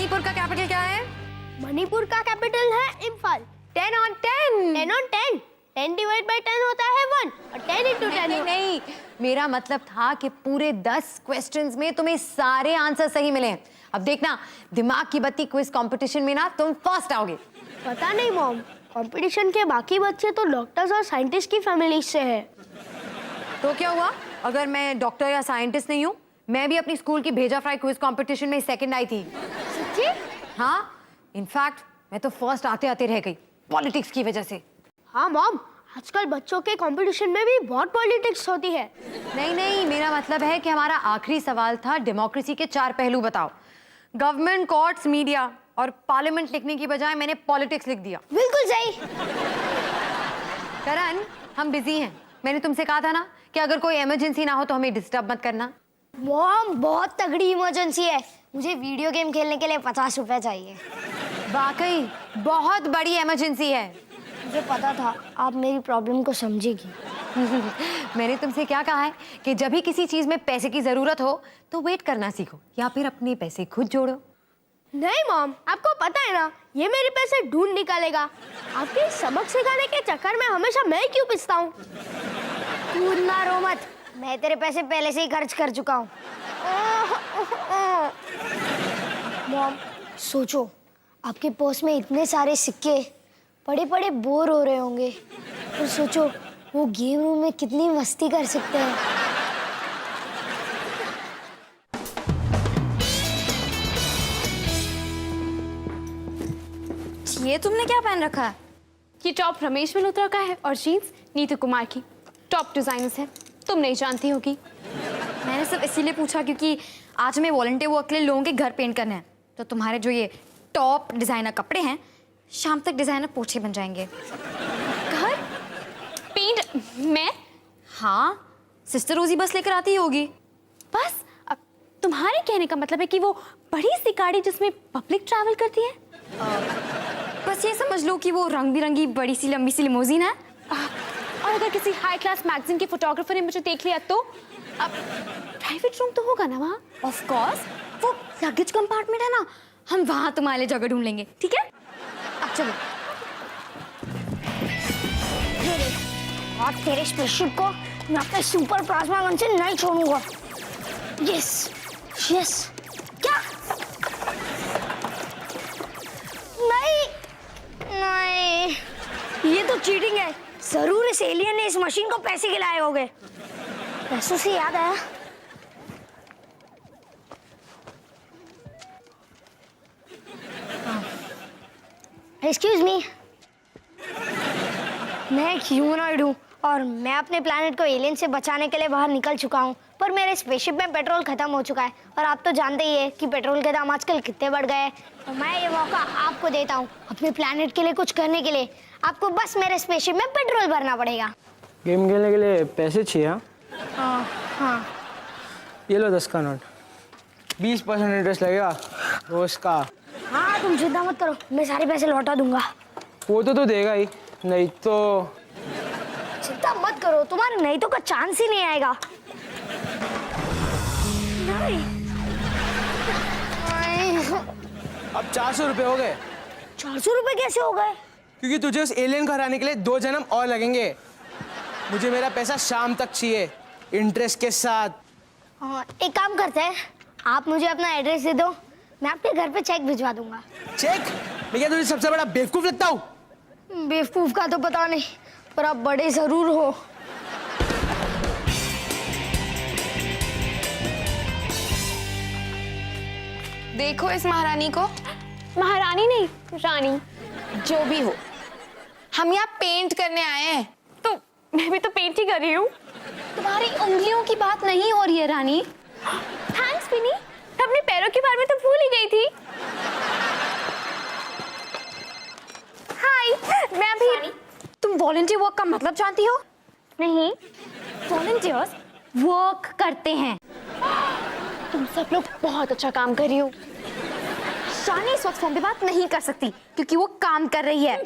मणिपुर का कैपिटल क्या है? मणिपुर का कैपिटल है Imphal. 10 on 10। 10 on 10। 10 divide by 10 होता है 1 और 10 into 10 नहीं, मेरा मतलब था कि पूरे 10 क्वेश्चंस में तुम्हें सारे आंसर सही मिले हैं। अब देखना, दिमाग की बत्ती क्विज कंपटीशन में ना तुम फर्स्ट आओगे। पता नहीं मॉम, कंपटीशन के बाकी बच्चे तो डॉक्टर्स और साइंटिस्ट की फैमिली से है। तो क्या हुआ अगर मैं डॉक्टर या साइंटिस्ट नहीं हूँ? मैं भी अपनी स्कूल की भेजा फ्राई क्विज कंपटीशन में सेकंड आई थी। सच्ची? हाँ, इनफैक्ट मैं तो फर्स्ट आते आते रह गई पॉलिटिक्स की वजह से। हाँ मॉम, आजकल बच्चों के कंपटीशन में भी बहुत पॉलिटिक्स होती है। नहीं, मेरा मतलब है कि हमारा आखिरी सवाल था डेमोक्रेसी के 4 पहलू बताओ। गवर्नमेंट, कोर्ट्स, मीडिया और पार्लियामेंट लिखने की बजाय मैंने पॉलिटिक्स लिख दिया। बिल्कुल सही। करण, हम बिजी हैं। मैंने तुमसे कहा था ना कि अगर कोई इमरजेंसी ना हो तो हमें डिस्टर्ब मत करना। मॉम, बहुत तगड़ी इमरजेंसी है। मुझे वीडियो गेम खेलने के लिए 50 रुपए चाहिए। वाकई बहुत बड़ी इमरजेंसी है। मुझे पता था आप मेरी प्रॉब्लम को समझेगी। मैंने तुमसे क्या कहा है कि जब भी किसी चीज में पैसे की जरूरत हो तो वेट करना सीखो या फिर अपने पैसे खुद जोड़ो। नहीं मॉम, आपको पता है ना, ये मेरे पैसे ढूंढ निकालेगा। आपके सबक सिखाने के चक्कर में हमेशा मैं क्यों पिसता हूँ? तू ना रो मत, मैं तेरे पैसे पहले से ही खर्च कर चुका हूँ। मॉम, सोचो, आपके पर्स में इतने सारे सिक्के पड़े पड़े बोर हो रहे होंगे, और सोचो वो गेम रूम में कितनी मस्ती कर सकते हैं। ये तुमने क्या पहन रखा है? ये टॉप रमेश मल्होत्रा का है और जीन्स नीतू कुमार की। टॉप डिजाइनर्स है, तुम नहीं जानती होगी। मैंने सिर्फ इसीलिए पूछा क्योंकि आज हमें वॉलंटियर वर्क के लिए लोगों के घर पेंट करने हैं, तो तुम्हारे जो ये टॉप डिजाइनर कपड़े हैं, शाम तक डिजाइनर पोछे बन जाएंगे। घर पेंट? मैं? हाँ, सिस्टर रोजी बस लेकर आती होगी। बस? अब तुम्हारे कहने का मतलब है कि वो बड़ी सी गाड़ी जिसमें पब्लिक ट्रैवल करती है? बस ये समझ लो कि वो रंग बिरंगी बड़ी सी लंबी सी लिमोजिन है। और अगर किसी हाई क्लास मैगजीन के फोटोग्राफर ने मुझे देख लिया तो? अब प्राइवेट रूम तो होगा ना वहाँ? ऑफ कोर्स, वो लगेज कंपार्टमेंट है ना, हम वहाँ तुम्हारे लिए जगह ढूंढ लेंगे, ठीक है? अब चलो। ये देख, और तेरे स्पेसशिप को मैं अपने सुपर प्लाज्मा गन से नहीं छोड़ूंगा। Yes yes. क्या? नहीं नहीं, ये तो चीटिंग है। जरूर इस एलियन ने इस मशीन को पैसे खिलाए होंगे। पैसों से याद आया, एक्सक्यूज मी, मैं एक ह्यूमनॉइड हूँ और मैं अपने प्लैनेट को एलियन से बचाने के लिए बाहर निकल चुका हूँ, पर मेरे स्पेसशिप में पेट्रोल खत्म हो चुका है और आप तो जानते ही है कि पेट्रोल के दाम आजकल कितने बढ़ गए हैं। तो मैं ये मौका आपको देता हूँ अपने प्लैनेट के लिए कुछ करने के लिए। आपको बस मेरे स्पेसशिप में पेट्रोल भरना पड़ेगा। गेम खेलने के लिए पैसे चाहिए? हाँ हाँ, ये लो 10 का नोट, 20% इंटरेस्ट लगेगा रोज का। हाँ तुम चिंता मत करो, मैं सारे पैसे लौटा दूंगा। वो तो देगा ही, नहीं तो चिंता मत करो, तुम्हारे नहीं तो का चांस ही नहीं आएगा। नहीं। अब 400 रुपये हो गए। 400 रुपये कैसे हो गए? क्योंकि तुझे उस एलियन को हराने के लिए 2 जन्म और लगेंगे। मुझे मेरा पैसा शाम तक चाहिए, इंटरेस्ट के साथ। हाँ, एक काम करते हैं, आप मुझे अपना एड्रेस दे दो, मैं आपके घर पे चेक भिजवा दूंगा। चेक? मैं क्या तुझे सबसे बड़ा बेवकूफ लगता हूँ? बेवकूफ का तो पता नहीं, पर आप बड़े जरूर हो। देखो इस महारानी को। महारानी नहीं, रानी। जो भी हो, हम यहाँ पेंट करने आए हैं। तो मैं भी तो पेंट ही कर रही हूँ। तुम्हारी उंगलियों की बात नहीं हो रही है रानी। थैंक्स पिनी, मैं अपने पैरों के बारे में तो भूल ही गई थी। हाय, मैं अभी। तुम वॉलंटियर वर्क का मतलब जानती हो? नहीं। वॉलंटियर्स वर्क करते हैं। तुम सब लोग बहुत अच्छा काम कर रही हो। शानी इस वक्त फोन पे बात नहीं कर सकती क्योंकि वो काम कर रही है।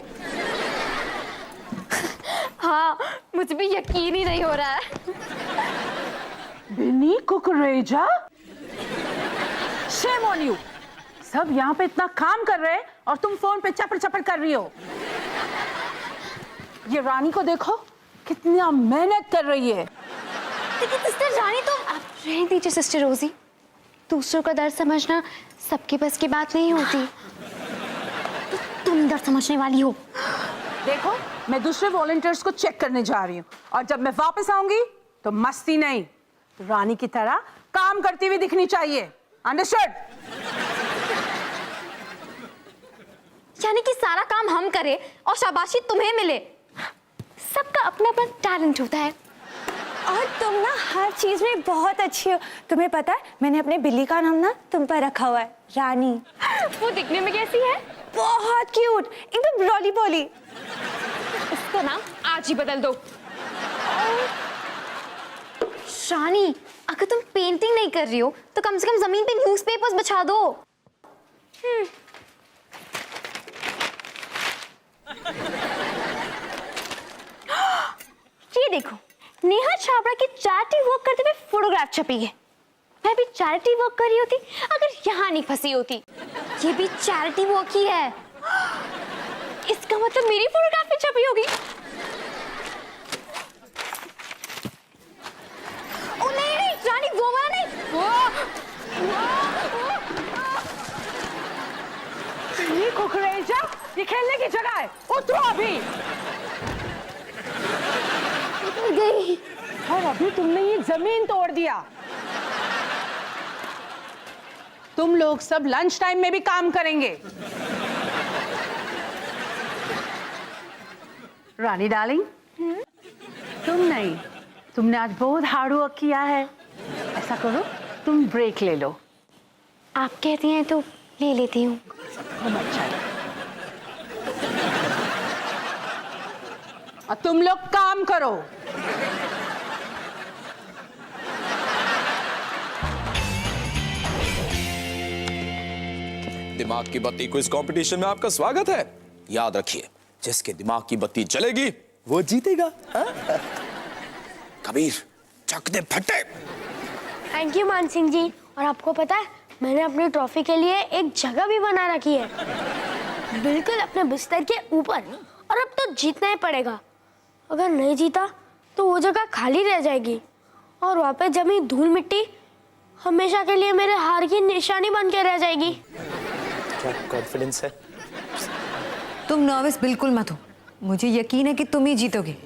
हाँ, मुझे भी यकीन ही नहीं हो रहा है। Benny Cucurella? Shame on you! सब यहाँ पे इतना काम कर रहे हैं और तुम फोन पे चपड़ चपड़ कर रही हो। ये रानी को देखो कितना मेहनत कर रही है। लेकिन सिस्टर रानी तो आप रहने दीजिए सिस्टर रोजी, दूसरों का दर्द समझना सबके बस की बात नहीं होती। तो तुम दर्द समझने वाली हो। देखो मैं दूसरे वॉलंटियर्स को चेक करने जा रही हूँ और जब मैं वापस आऊंगी तो मस्ती नहीं, रानी की तरह काम करती हुई दिखनी चाहिए। अंडरस्टूड? यानी कि सारा काम हम करें और शाबाशी तुम्हें मिले। सबका अपना अपना टैलेंट होता है। और तुम ना हर चीज में बहुत अच्छी हो। तुम्हें पता है मैंने अपने बिल्ली का नाम ना तुम पर रखा हुआ है, रानी। वो दिखने में कैसी है? बहुत क्यूट, एकदम रोली पोली। उसका नाम आज ही बदल दो। रानी, अगर तुम पेंटिंग नहीं कर रही हो तो कम से कम जमीन पे न्यूज़पेपर्स बिछा दो। ये देखो, नेहा छाबड़ा की चैरिटी वर्क करते हुए फोटोग्राफ छपी है। मैं भी चैरिटी वर्क कर रही होती अगर यहाँ नहीं फंसी होती। ये भी चैरिटी वर्क ही है। इसका मतलब मेरी फोटोग्राफ भी छपी होगी। ओ नहीं नहीं रानी, वो वाला नहीं। ये कुकरेजा, ये खेलने की जगह है, उतरो अभी। गई। और अभी तुमने ये जमीन तोड़ दिया। तुम लोग सब लंच टाइम में भी काम करेंगे। रानी डार्लिंग, तुम नहीं, तुमने आज बहुत हार्ड वर्क किया है। ऐसा करो, तुम ब्रेक ले लो। आप कहती हैं तो ले लेती हूँ। अच्छा है। और तुम लोग काम करो। दिमाग की बत्ती क्विज कंपटीशन में आपका स्वागत है। याद रखिए, जिसके दिमाग की बत्ती जलेगी वो जीतेगा। कबीर, चक दे फटे। थैंक यू मान सिंह जी। और आपको पता है मैंने अपनी ट्रॉफी के लिए एक जगह भी बना रखी है, बिल्कुल अपने बिस्तर के ऊपर। और अब तो जीतना ही पड़ेगा। अगर नहीं जीता तो वो जगह खाली रह जाएगी और वहाँ पे जमी धूल मिट्टी हमेशा के लिए मेरे हार की निशानी बन के रह जाएगी। क्या कॉन्फिडेंस है? तुम नर्वस बिल्कुल मत हो, मुझे यकीन है कि तुम ही जीतोगे।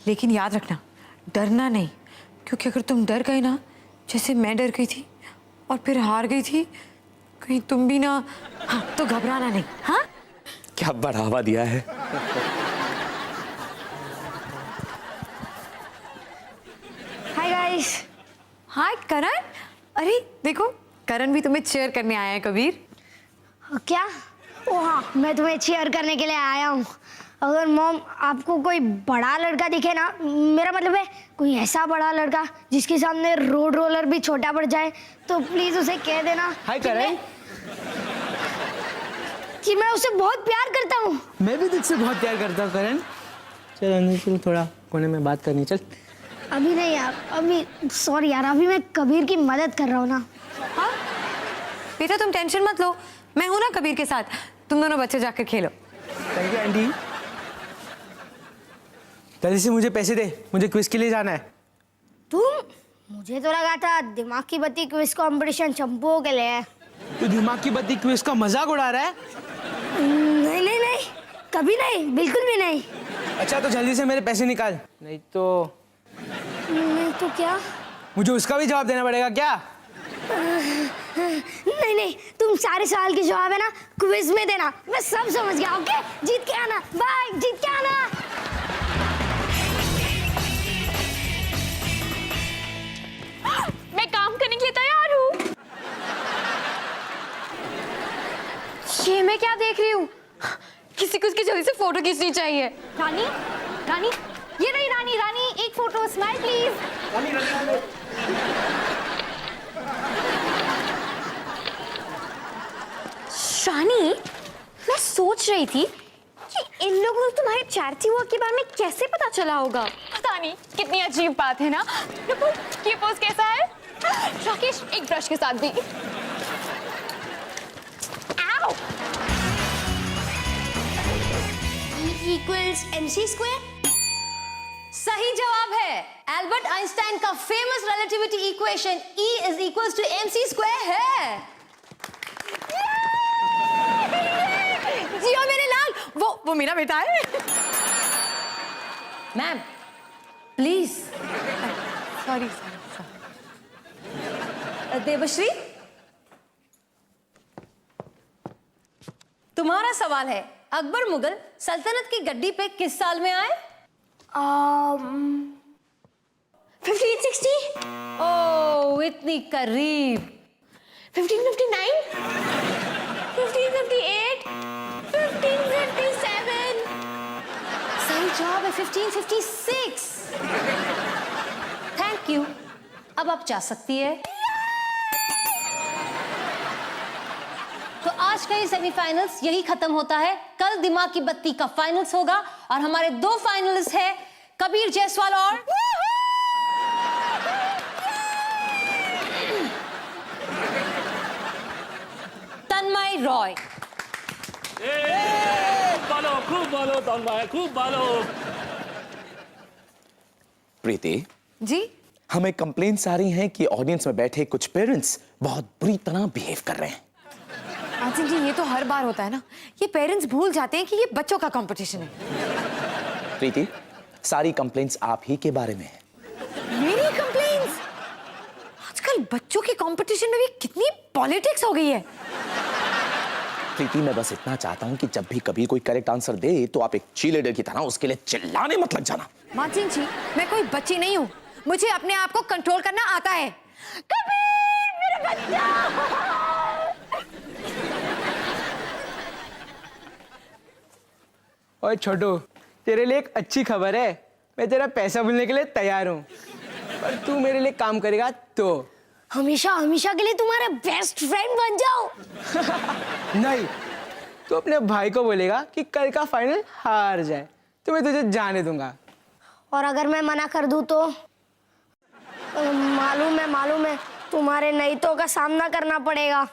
लेकिन याद रखना, डरना नहीं, क्योंकि अगर तुम डर गए ना, जैसे मैं डर गई थी और फिर हार गई थी, कहीं तुम भी ना, हाँ, तो घबराना नहीं। हाँ, क्या बढ़ावा दिया है। Hi guys. हाय करण। अरे देखो, करण भी तुम्हें चीयर करने आया है कबीर। क्या? ओ हाँ, मैं तुम्हें चीयर करने के लिए आया हूँ। अगर मॉम आपको कोई बड़ा लड़का दिखे ना, मेरा मतलब है कोई ऐसा बड़ा लड़का जिसके सामने रोड रोलर भी छोटा पड़ जाए, तो प्लीज उसे कह देना हाय करण। कि मैं उसे बहुत प्यार करता हूँ। मैं भी तुझसे बहुत प्यार करता हूँ करण। चल अंदर चल, थोड़ा कोने में बात करनी। चल। अभी नहीं यार, अभी सॉरी यार, अभी मैं कबीर की मदद कर रहा हूँ ना। हाँ बेटा, तुम टेंशन मत लो, मैं हूं ना कबीर के साथ। तुम दोनों बच्चे जाकर खेलो। Thank you aunty. जल्दी से मुझे पैसे दे, मुझे क्विज के लिए जाना है। तुम? मुझे तो लगा था दिमाग की बत्ती क्विज कंपटीशन चंपुओं के लिए है। तू दिमाग की बत्ती क्विज का मजाक उड़ा रहा है? नहीं नहीं नहीं, कभी नहीं, बिल्कुल भी नहीं। अच्छा तो जल्दी से मेरे पैसे निकाल, नहीं तो नहीं तो क्या? मुझे उसका भी जवाब देना पड़ेगा क्या? नहीं नहीं, तुम सारे सवाल के जवाब है ना क्विज में देना। मैं सब समझ गया। ओके, जीत के आना। बाय, जीत के आना। मैं काम करने के लिए तैयार हूँ। ये मैं क्या देख रही हूँ? किसी को इसकी जल्दी से फोटो खींचनी चाहिए। रानी, रानी, ये रही रानी। रानी एक फोटो, स्माइल प्लीज। रानी, मैं सोच रही थी कि इन लोगों को तुम्हारे चैरिटी वर्क के बारे में कैसे पता चला होगा। पता नहीं, कितनी अजीब बात है ना। रुको, ये पोज कैसा है? राकेश, एक ब्रश के साथ भी। Equals mc square. सही जवाब है। एल्बर्ट आइंस्टाइन का famous relativity equation E is equals to mc square है। जियो मेरे लाल, वो मेरा बेटा है। Ma'am please. सॉरी। देवश्री, तुम्हारा सवाल है, अकबर मुगल सल्तनत की गद्दी पे किस साल में आए? 1560, ओह इतनी करीब। 1559, 1558, 1557। सही जवाब है 1556। Thank you. अब आप जा सकती है। तो आज का ये सेमीफाइनल्स यही खत्म होता है। कल दिमाग की बत्ती का फाइनल्स होगा और हमारे 2 फाइनलिस्ट हैं कबीर जायसवाल और तन्मय रॉय। खूब बोलो तन्मय, खूब बोलो। प्रीति जी हमें कंप्लेंट्स आ रही हैं कि ऑडियंस में बैठे कुछ पेरेंट्स बहुत बुरी तरह बिहेव कर रहे हैं। आसिफ जी, ये तो हर बार होता है ना। ये पेरेंट्स भूल जाते हैं कि ये बच्चों का कंपटीशन है। प्रीति, सारी कंप्लेंट्स आप ही के बारे में है। मेरी कंप्लेंट्स? आजकल बच्चों के कंपटीशन में भी कितनी पॉलिटिक्स हो गई है। प्रीति, मैं बस इतना चाहता हूं कि जब भी कभी कोई करेक्ट आंसर दे तो आप एक चीरलीडर की तरह उसके लिए चिल्लाने मत लग जाना। मानसिंह जी, मैं कोई बच्ची नहीं हूँ, मुझे अपने आप को कंट्रोल करना आता है। कबीर मेरा बच्चा। ओए छोटू, तेरे लिए एक अच्छी खबर है। मैं तेरा पैसा भूलने के लिए तैयार हूँ, पर तू मेरे लिए काम करेगा तो। हमेशा हमेशा के लिए तुम्हारा बेस्ट फ्रेंड बन जाओ। नहीं, तू अपने भाई को बोलेगा कि कल का फाइनल हार जाए तो मैं तुझे जाने दूंगा। और अगर मैं मना कर दूं तो? मालूम है तुम्हारे नईतों का सामना करना पड़ेगा।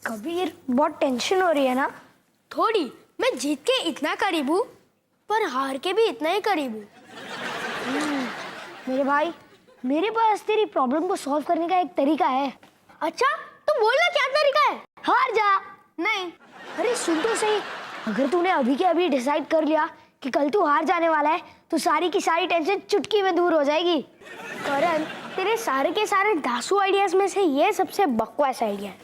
कबीर, बहुत टेंशन हो रही है ना? थोड़ी। मैं जीत के इतना करीब हूँ, पर हार के भी इतना ही करीब हूँ। मेरे भाई, मेरे पास तेरी प्रॉब्लम को सॉल्व करने का एक तरीका है। अच्छा, तो बोलना क्या तरीका है? हार जा। नहीं, अरे सुन तो सही। अगर तूने अभी के अभी डिसाइड कर लिया कि कल तू हार जाने वाला है, तो सारी की सारी टेंशन चुटकी में दूर हो जाएगी। करण, तेरे सारे के सारे दासू आइडियाज में से ये सबसे बकवास आइडिया है।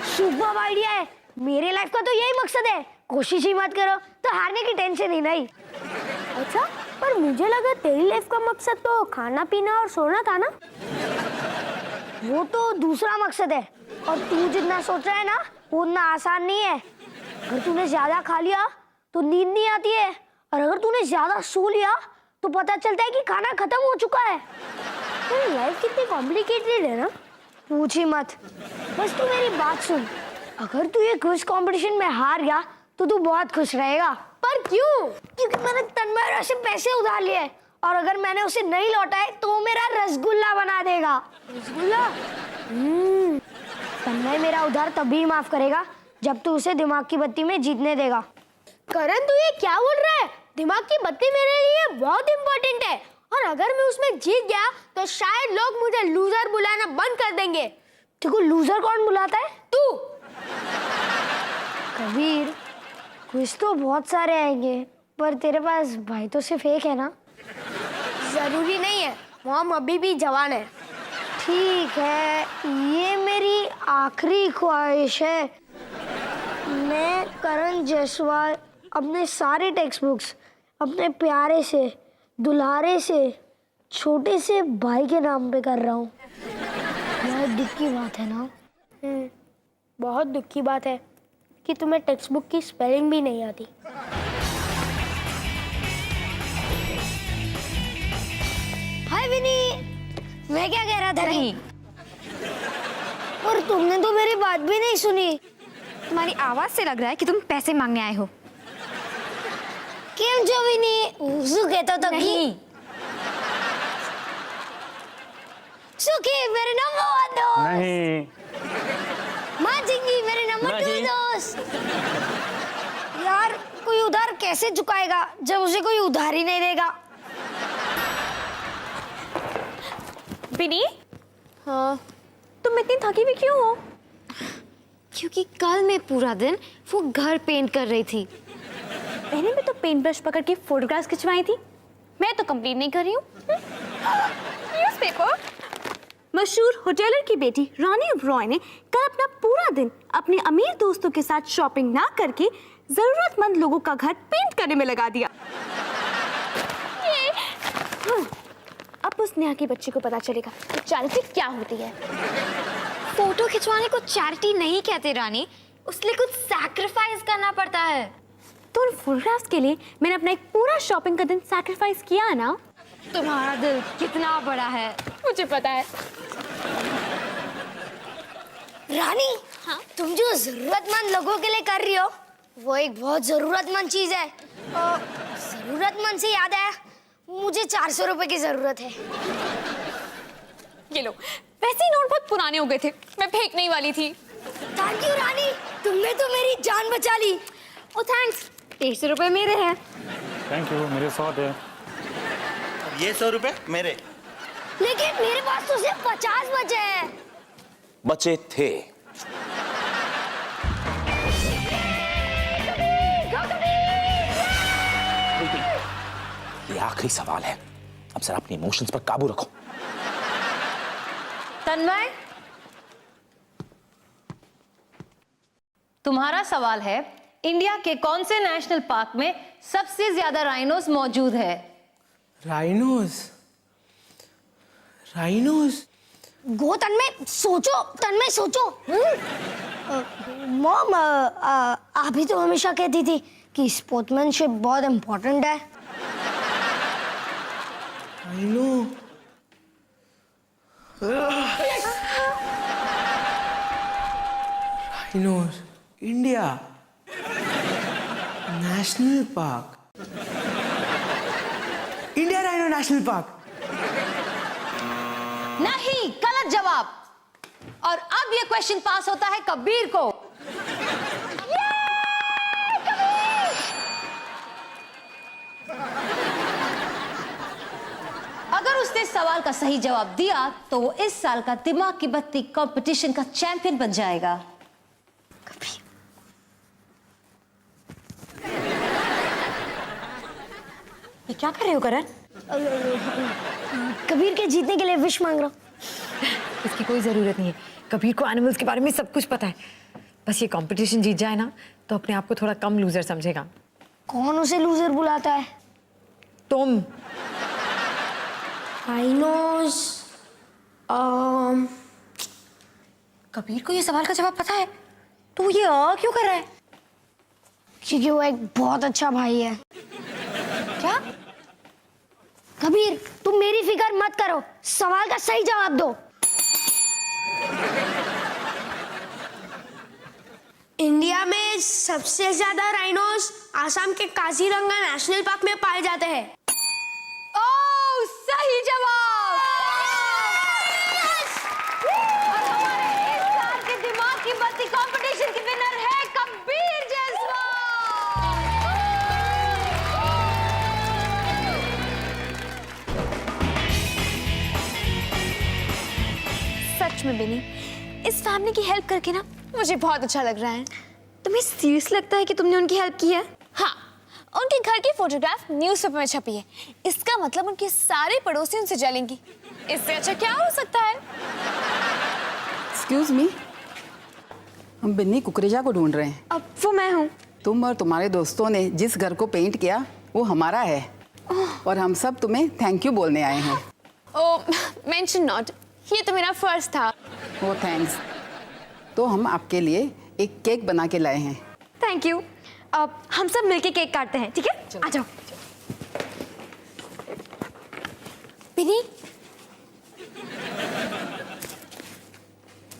सुपर आइडिया है। मेरे लाइफ का तो यही मकसद है, कोशिश ही मत करो तो हारने की टेंशन ही नहीं। अच्छा, पर मुझे लगा तेरी लाइफ का मकसद तो खाना पीना और सोना था ना? वो तो दूसरा मकसद है, और तू जितना सोच रहा है ना, वो उतना आसान नहीं है। अगर तूने ज्यादा खा लिया तो नींद नहीं आती है, और अगर तूने ज्यादा सो लिया तो पता चलता है कि खाना खत्म हो चुका है। तो लाइफ कितनी कॉम्प्लिकेटेड है ना, पूछ ही मत। बस तू मेरी बात सुन। अगर तू ये क्विज कंपटीशन में हार गया तो तू बहुत खुश रहेगा। पर क्यों? क्योंकि मैंने तन्मय से पैसे उधार लिए, और अगर मैंने उसे नहीं लौटाए तो वो मेरा रसगुल्ला बना देगा। रसगुल्ला? तन्मय मेरा उधार तभी माफ करेगा जब तू उसे दिमाग की बत्ती में जीतने देगा। करण, तू ये क्या बोल रहा है? दिमाग की बत्ती मेरे लिए बहुत इंपॉर्टेंट है, और अगर मैं उसमें जीत गया तो शायद लोग मुझे लूजर बुलाना बंद कर देंगे। देखो, लूजर कौन बुलाता है? तू। कबीर, कुछ तो बहुत सारे आएंगे, पर तेरे पास भाई तो सिर्फ एक है ना? जरूरी नहीं है, मॉम अभी भी जवान है। ठीक है, ये मेरी आखिरी ख्वाहिश है। मैं करण जायसवाल अपने सारे टेक्स्ट बुक्स अपने प्यारे से, दुलारे से, छोटे से भाई के नाम पे कर रहा हूँ। बहुत दुख की बात है ना? बहुत दुख की बात है कि तुम्हें टेक्स्ट बुक की स्पेलिंग भी नहीं आती। हाय विनी, मैं क्या कह रहा था? नहीं। और तुमने तो मेरी बात भी नहीं सुनी। तुम्हारी आवाज से लग रहा है कि तुम पैसे मांगने आए हो। કેમ જવીની શું કહેતો તો नहीं, શું કે મેરે નંબર 1 दोस्त नहीं मां जिंगी मेरे नंबर 2 नहीं। दोस्त। यार कोई उधार कैसे चुकाएगा जब उसे कोई उधार ही नहीं देगा। बिनी, हाँ, तुम इतनी थकी हुई क्यों हो? क्योंकि कल मैं पूरा दिन वो घर पेंट कर रही थी। मैंने भी तो पेंट ब्रश पकड़ के फोटोग्राफ्स खिंचवाई थी। मैं तो कंप्लीट नहीं कर रही हूँ। न्यूज़पेपर। मशहूर होटेलर की बेटी रानी ओबरॉय ने कल अपना पूरा दिन अपने अमीर दोस्तों के साथ शॉपिंग ना करके जरूरतमंद लोगों का घर पेंट करने में लगा दिया। अब उस नेहा की बच्ची को पता चलेगा कि चैरिटी क्या होती है। फोटो खिंचवाने को चैरिटी नहीं कहते रानी, उसके लिए कुछ सैक्रिफाइस करना पड़ता है। तो उन फोटोग्राफ्स के लिए मैंने अपना एक पूरा शॉपिंग का दिन सैक्रिफाइस किया ना। तुम्हारा दिल कितना बड़ा है मुझे पता है। रानी, हाँ? तुम जो जरूरतमंद लोगों के लिए कर रही हो वो एक बहुत जरूरतमंद चीज है। जरूरतमंद से याद है, मुझे 400 रुपए की जरूरत है। ये लो, वैसे ही नोट बहुत पुराने हो गए थे, मैं फेंकने ही वाली थी। थैंक यू रानी, तुमने तो मेरी जान बचा ली। ओ थैंक्स, 150 रुपए मेरे हैं। थैंक यू, मेरे 100 है। ये 100 रुपए मेरे। लेकिन मेरे पास तो सिर्फ 50 बचे हैं। बचे थे। ये आखिरी सवाल है, अब जरा अपने इमोशंस पर काबू रखो। तन्मय, तुम्हारा सवाल है, इंडिया के कौन से नेशनल पार्क में सबसे ज्यादा राइनोस मौजूद है? राइनोस? राइनोस? गो तन्मय सोचो, तन्मय सोचो। मॉम, आप ही तो हमेशा कहती थी कि स्पोर्ट्समैनशिप बहुत इम्पोर्टेंट है। Rhino? Rhinos, India, national park, India rhino national park. नहीं, गलत जवाब। और अब ये क्वेश्चन पास होता है कबीर को। अगर उसने सवाल का सही जवाब दिया तो वो इस साल का दिमाग की बत्ती कंपटीशन का चैंपियन बन जाएगा। ये क्या कर रहे हो करण? कबीर के जीतने के लिए विश मांग रहा हूँ। इसकी कोई ज़रूरत नहीं है, कबीर को एनिमल्स के बारे में सब कुछ पता है। बस ये कंपटीशन जीत जाए ना तो अपने आप को थोड़ा कम लूजर समझेगा। कौन उसे लूजर बुलाता है? तुम। राइनोस, कबीर को ये सवाल का जवाब पता है तो ये क्यों कर रहा है? क्योंकि वो एक बहुत अच्छा भाई है। क्या? कबीर, तुम मेरी फिक्र मत करो, सवाल का सही जवाब दो। इंडिया में सबसे ज्यादा राइनोस आसाम के काजीरंगा नेशनल पार्क में पाए जाते हैं। ओह, सही जवाब। और हमारे इस साल के दिमाग की बत्ती कंपटीशन की विनर है कबीर जायसवाल। सच में बिनी, इस फैमिली की हेल्प करके ना मुझे बहुत अच्छा लग रहा है। तुम्हें सीरियस लगता है कि तुमने उनकी हेल्प की है? हाँ, उनके घर की फोटोग्राफ न्यूज़पेपर में छपी है। इसका मतलब उनके सारे पड़ोसी उनसे जलेंगी। इससे अच्छा क्या हो सकता है? एक्सक्यूज मी, हम बिन्नी कुकरेजा को ढूंढ रहे हैं। अब वो मैं हूँ। तुम और तुम्हारे दोस्तों ने जिस घर को पेंट किया वो हमारा है और हम सब तुम्हें थैंक यू बोलने आए हैं। ओह, मेंशन नॉट, ये तो मेरा फर्ज था। वो थैंक्स। तो हम आपके लिए एक केक बना के लाए हैं। Thank you. अब हम सब मिलके केक काटते हैं, ठीक है? आ जाओ। बिनी,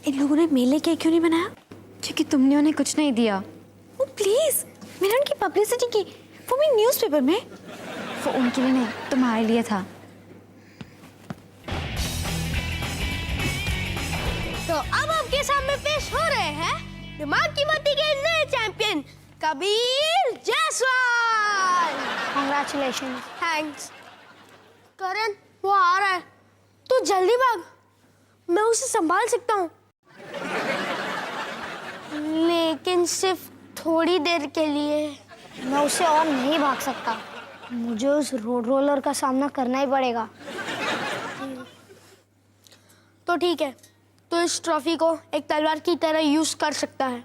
इन लोगों ने मेले केक क्यों नहीं बनाया? क्योंकि तुमने उन्हें कुछ नहीं दिया। ओ प्लीज, मैंने उनकी पब्लिसिटी की, वो भी न्यूज़पेपर में। वो उनके लिए नहीं, तुम्हारे लिए था। तो अब आपके सामने पेश हो रहे हैं दिमाग की बत्ती के नए champion Kabir Jaiswal. Congratulation. Thanks. Karan, वो आ रहा है, तू जल्दी भाग, मैं उसे संभाल सकता हूँ, लेकिन सिर्फ थोड़ी देर के लिए। मैं उससे और नहीं भाग सकता, मुझे उस रोड रोलर का सामना करना ही पड़ेगा। तो ठीक है, तो इस ट्रॉफी को एक तलवार की तरह यूज कर सकता है।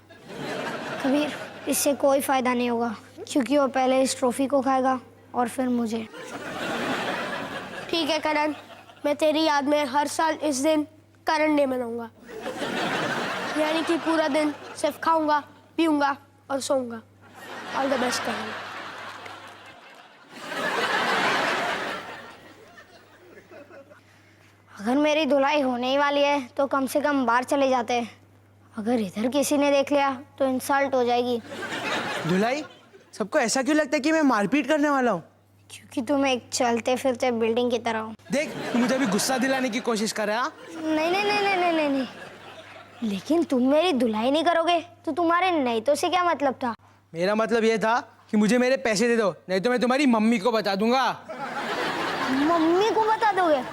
कबीर, इससे कोई फायदा नहीं होगा, क्योंकि वो पहले इस ट्रॉफी को खाएगा और फिर मुझे। ठीक है करण, मैं तेरी याद में हर साल इस दिन करण डे मनाऊंगा, यानी कि पूरा दिन सिर्फ खाऊंगा, पीऊंगा और सोऊंगा। ऑल द बेस्ट करण। अगर मेरी धुलाई होने ही वाली है तो कम से कम बाहर चले जाते हैं। अगर इधर किसी ने देख लिया तो इंसल्ट हो जाएगी। धुलाई? सबको ऐसा क्यों लगता है कि मैं मारपीट करने वाला हूँ? क्योंकि तुम एक चलते फिरते बिल्डिंग की तरह हो। देख, तू मुझे अभी गुस्सा दिलाने की कोशिश कर रहा है। नहीं नहीं नहीं नहीं नहीं नहीं नहीं, लेकिन तुम मेरी धुलाई नहीं करोगे तो तुम्हारे नहीं तो से क्या मतलब था? मेरा मतलब ये था कि मुझे मेरे पैसे दे दो, नहीं तो मैं तुम्हारी मम्मी को बता दूंगा। मम्मी को बता दोगे?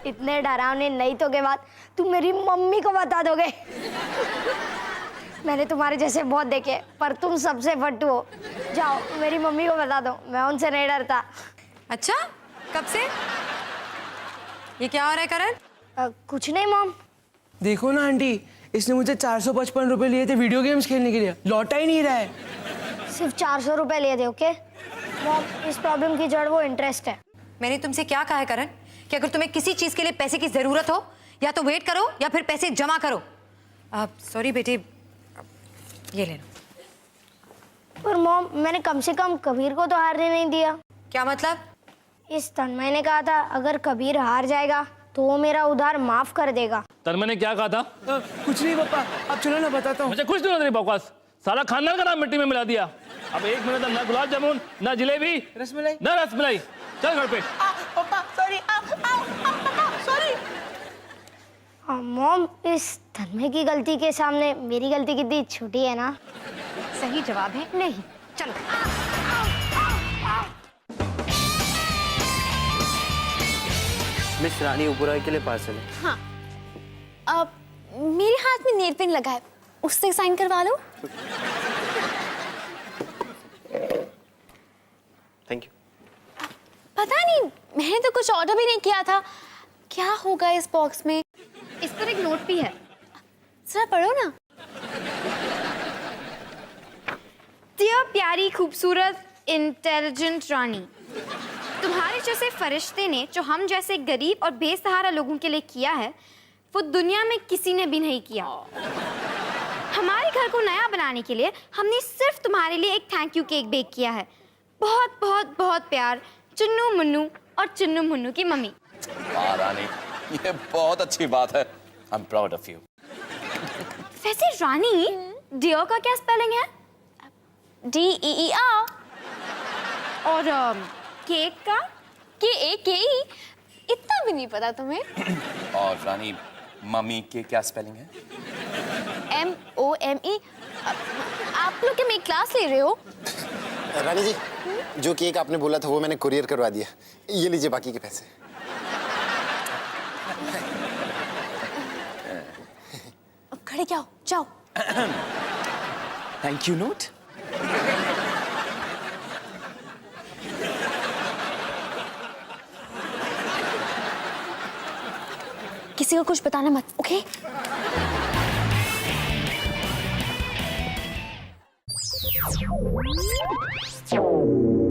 इतने डरावने नहीं तो के बाद तुम मेरी मम्मी को बता दोगे? मैंने तुम्हारे जैसे बहुत देखे, पर तुम सबसे फट्टू हो। जाओ मेरी मम्मी को बता दो, मैं उनसे नहीं डरता। अच्छा, कब से ये क्या हो रहा है करण? कुछ नहीं मॉम। देखो ना आंटी, इसने मुझे 455 रुपए लिए थे वीडियो गेम्स खेलने के लिए, लौटा ही नहीं रहा है। सिर्फ 400 रुपए लिए थे, ओके? मॉम, इस प्रॉब्लम की जड़ वो इंटरेस्ट है। मैंने तुमसे क्या कहा है करण कि अगर तुम्हें किसी चीज के लिए पैसे की जरूरत हो या तो वेट करो या फिर पैसे जमा करो। सॉरी बेटे, ये ले लो। पर मॉम, मैंने कम से कम कबीर को तो हारने नहीं दिया। क्या मतलब? इस तन्मय ने कहा था अगर कबीर हार जाएगा तो वो मेरा उधार माफ कर देगा। तन्मय ने क्या कहा था? कुछ नहीं पापा, अब चलो ना बताता हूँ। मुझे कुछ नहीं तेरी बकवास, सारा खानदान का नाम मिट्टी में मिला दिया। अब 1 मिनट ना गुलाब जामुन, ना जिलेबी, रसमलाई, ना रसमलाई। चल घर पे। पापा सॉरी, सॉरी। मॉम, इस तन्मय की गलती के सामने मेरी गलती कितनी छोटी है ना? सही जवाब है नहीं। चलो मिस रानी उपरा के लिए पार्सल है। हाँ, अब मेरे हाथ में नेल पेंट लगा है, उससे साइन करवा लो। Thank you. पता नहीं, मैंने तो कुछ ऑर्डर भी नहीं किया था। क्या होगा इस बॉक्स में? इस पर एक नोट भी है, जरा पढ़ो ना। डियर प्यारी खूबसूरत इंटेलिजेंट रानी, तुम्हारे जैसे फरिश्ते ने जो हम जैसे गरीब और बेसहारा लोगों के लिए किया है वो दुनिया में किसी ने भी नहीं किया। हमारे घर को नया बनाने के लिए हमने सिर्फ तुम्हारे लिए एक थैंक यू केक बेक किया है। बहुत बहुत बहुत प्यार, चुन्नू मुन्नू और चुन्नू मुन्नू की मम्मी। वाह रानी, ये बहुत अच्छी बात है। I am proud of you. वैसे रानी, डियर का क्या स्पेलिंग है? DEER। और केक का? KAKE। इतना भी नहीं पता तुम्हें? और रानी, मम्मी के क्या स्पेलिंग है? MOME। आप लोग क्या मेरी क्लास ले रहे हो? रानी जी, जो केक आपने बोला था वो मैंने कुरियर करवा दिया, ये लीजिए बाकी के पैसे। खड़े क्या हो, जाओ। Thank you note. किसी को कुछ बताना मत, ओके?